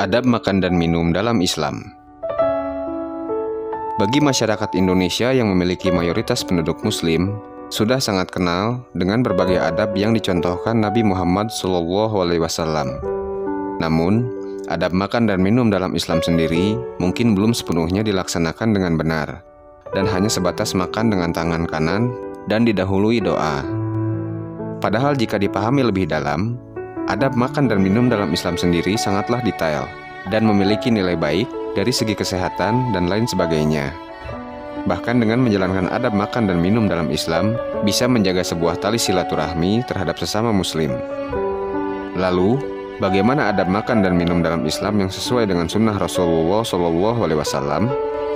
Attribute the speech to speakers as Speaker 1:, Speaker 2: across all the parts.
Speaker 1: Adab makan dan minum dalam Islam. Bagi masyarakat Indonesia yang memiliki mayoritas penduduk Muslim, sudah sangat kenal dengan berbagai adab yang dicontohkan Nabi Muhammad SAW. Namun, adab makan dan minum dalam Islam sendiri mungkin belum sepenuhnya dilaksanakan dengan benar, dan hanya sebatas makan dengan tangan kanan dan didahului doa. Padahal jika dipahami lebih dalam, adab makan dan minum dalam Islam sendiri sangatlah detail dan memiliki nilai baik dari segi kesehatan dan lain sebagainya. Bahkan dengan menjalankan adab makan dan minum dalam Islam, bisa menjaga sebuah tali silaturahmi terhadap sesama Muslim. Lalu, bagaimana adab makan dan minum dalam Islam yang sesuai dengan sunnah Rasulullah SAW?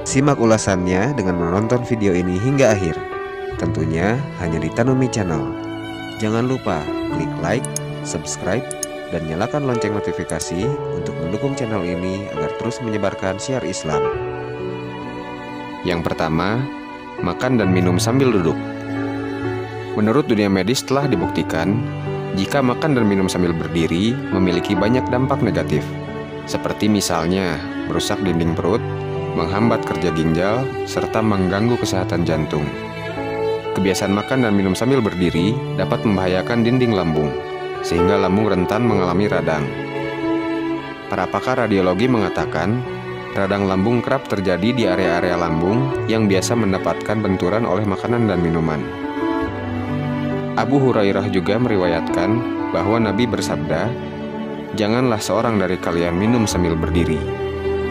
Speaker 2: Simak ulasannya dengan menonton video ini hingga akhir. Tentunya hanya di Tanumi Channel. Jangan lupa klik like, subscribe, dan nyalakan lonceng notifikasi untuk mendukung channel ini agar terus menyebarkan syiar Islam.
Speaker 1: Yang pertama, makan dan minum sambil duduk. Menurut dunia medis telah dibuktikan, jika makan dan minum sambil berdiri memiliki banyak dampak negatif, seperti misalnya merusak dinding perut, menghambat kerja ginjal, serta mengganggu kesehatan jantung. Kebiasaan makan dan minum sambil berdiri dapat membahayakan dinding lambung, sehingga lambung rentan mengalami radang. Para pakar radiologi mengatakan, radang lambung kerap terjadi di area-area lambung yang biasa mendapatkan benturan oleh makanan dan minuman. Abu Hurairah juga meriwayatkan bahwa Nabi bersabda, "Janganlah seorang dari kalian minum sambil berdiri.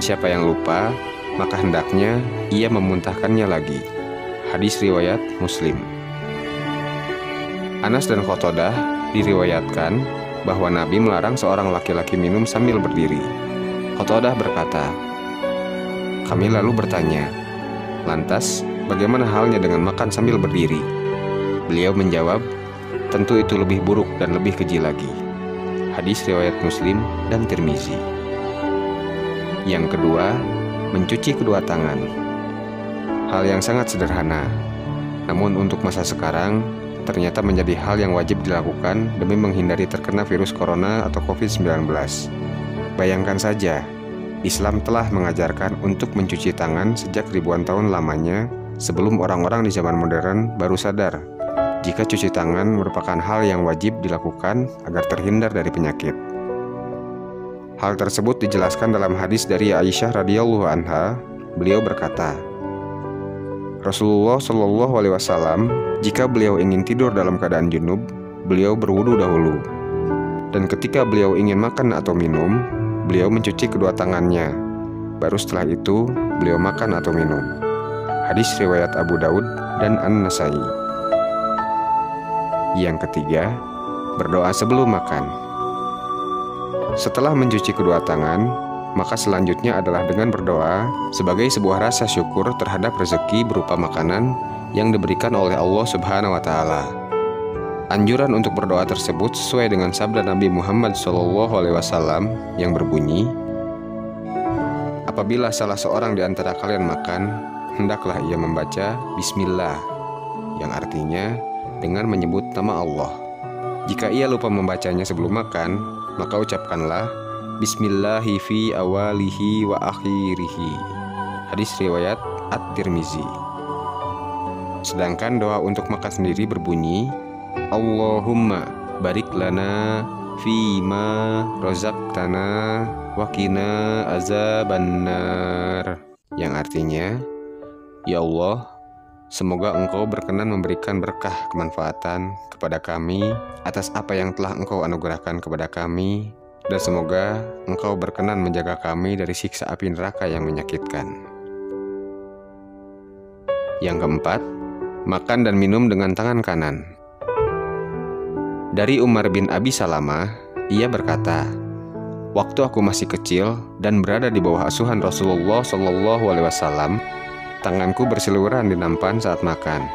Speaker 1: Siapa yang lupa, maka hendaknya ia memuntahkannya lagi." Hadis riwayat Muslim. Anas dan Qatadah diriwayatkan bahwa Nabi melarang seorang laki-laki minum sambil berdiri. Qatadah berkata, "Kami lalu bertanya, lantas bagaimana halnya dengan makan sambil berdiri?" Beliau menjawab, "Tentu itu lebih buruk dan lebih keji lagi." Hadis riwayat Muslim dan Tirmizi. Yang kedua, mencuci kedua tangan. Hal yang sangat sederhana, namun untuk masa sekarang ternyata menjadi hal yang wajib dilakukan demi menghindari terkena virus corona atau COVID-19. Bayangkan saja, Islam telah mengajarkan untuk mencuci tangan sejak ribuan tahun lamanya, sebelum orang-orang di zaman modern baru sadar jika cuci tangan merupakan hal yang wajib dilakukan agar terhindar dari penyakit. Hal tersebut dijelaskan dalam hadis dari Aisyah radhiyallahu anha. Beliau berkata, Rasulullah SAW, jika beliau ingin tidur dalam keadaan junub, beliau berwudu dahulu. Dan ketika beliau ingin makan atau minum, beliau mencuci kedua tangannya. Baru setelah itu, beliau makan atau minum. Hadis riwayat Abu Daud dan An-Nasai. Yang ketiga, berdoa sebelum makan. Setelah mencuci kedua tangan, maka selanjutnya adalah dengan berdoa sebagai sebuah rasa syukur terhadap rezeki berupa makanan yang diberikan oleh Allah Subhanahu wa Ta'ala. Anjuran untuk berdoa tersebut sesuai dengan sabda Nabi Muhammad SAW yang berbunyi, "Apabila salah seorang di antara kalian makan, hendaklah ia membaca Bismillah," yang artinya dengan menyebut nama Allah. Jika ia lupa membacanya sebelum makan, maka ucapkanlah Bismillahi fi awalihi wa akhirihi. Hadis riwayat At-Tirmizi. Sedangkan doa untuk makan sendiri berbunyi, Allahumma barik lana fi ma razaqtana wa qina azabannar, yang artinya, Ya Allah, semoga Engkau berkenan memberikan berkah kemanfaatan kepada kami atas apa yang telah Engkau anugerahkan kepada kami, dan semoga Engkau berkenan menjaga kami dari siksa api neraka yang menyakitkan. Yang keempat, makan dan minum dengan tangan kanan. Dari Umar bin Abi Salamah, ia berkata, "Waktu aku masih kecil dan berada di bawah asuhan Rasulullah SAW, tanganku berseliweran di nampan saat makan.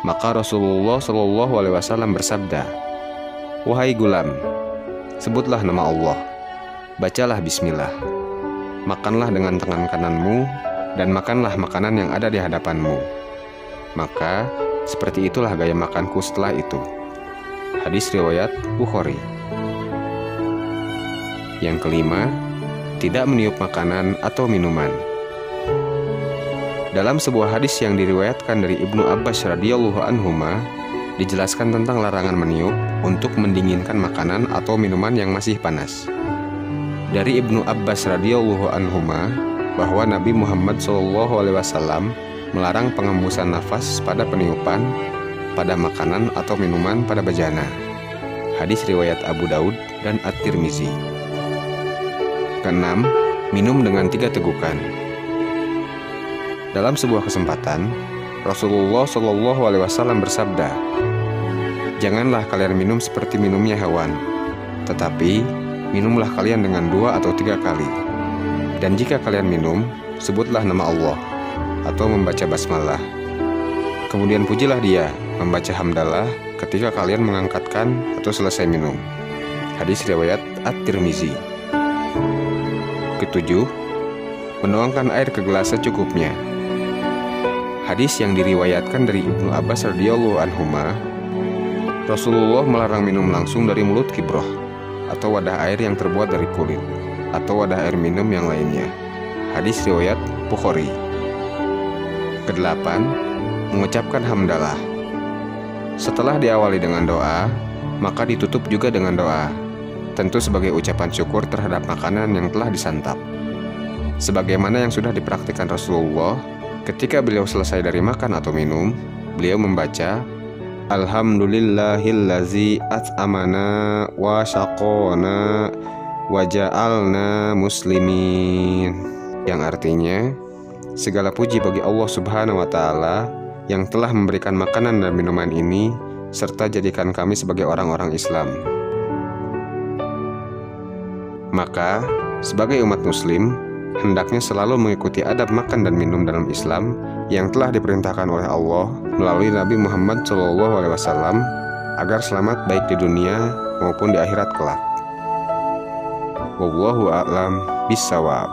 Speaker 1: Maka Rasulullah SAW bersabda, 'Wahai gulam, sebutlah nama Allah, bacalah bismillah, makanlah dengan tangan kananmu, dan makanlah makanan yang ada di hadapanmu. Maka seperti itulah gaya makanku setelah itu.'" Hadis riwayat Bukhari. Yang kelima, tidak meniup makanan atau minuman. Dalam sebuah hadis yang diriwayatkan dari Ibnu Abbas radhiyallahu anhuma, dijelaskan tentang larangan meniup untuk mendinginkan makanan atau minuman yang masih panas. Dari Ibnu Abbas radhiyallahu anhuma bahwa Nabi Muhammad SAW melarang pengembusan nafas pada peniupan, pada makanan atau minuman pada bejana. Hadis riwayat Abu Daud dan At-Tirmizi. Keenam, minum dengan 3 tegukan. Dalam sebuah kesempatan, Rasulullah SAW bersabda, "Janganlah kalian minum seperti minumnya hewan, tetapi minumlah kalian dengan 2 atau 3 kali. Dan jika kalian minum, sebutlah nama Allah atau membaca basmalah. Kemudian pujilah Dia, membaca hamdalah ketika kalian mengangkatkan atau selesai minum." Hadis riwayat At-Tirmizi. Ketujuh, menuangkan air ke gelas secukupnya. Hadis yang diriwayatkan dari Ibnu Abbas radhiyallahu anhuma, Rasulullah melarang minum langsung dari mulut kibroh atau wadah air yang terbuat dari kulit atau wadah air minum yang lainnya. Hadis riwayat Bukhari. Kedelapan, mengucapkan hamdalah. Setelah diawali dengan doa, maka ditutup juga dengan doa, tentu sebagai ucapan syukur terhadap makanan yang telah disantap. Sebagaimana yang sudah dipraktikkan Rasulullah, ketika beliau selesai dari makan atau minum, beliau membaca Alhamdulillahillazi at'amana wa syaqona wa ja'alna muslimin, yang artinya segala puji bagi Allah Subhanahu wa Ta'ala yang telah memberikan makanan dan minuman ini serta jadikan kami sebagai orang-orang Islam. Maka, sebagai umat muslim, hendaknya selalu mengikuti adab makan dan minum dalam Islam yang telah diperintahkan oleh Allah melalui Nabi Muhammad SAW agar selamat baik di dunia maupun di akhirat kelak. Wallahu a'lam bishawab.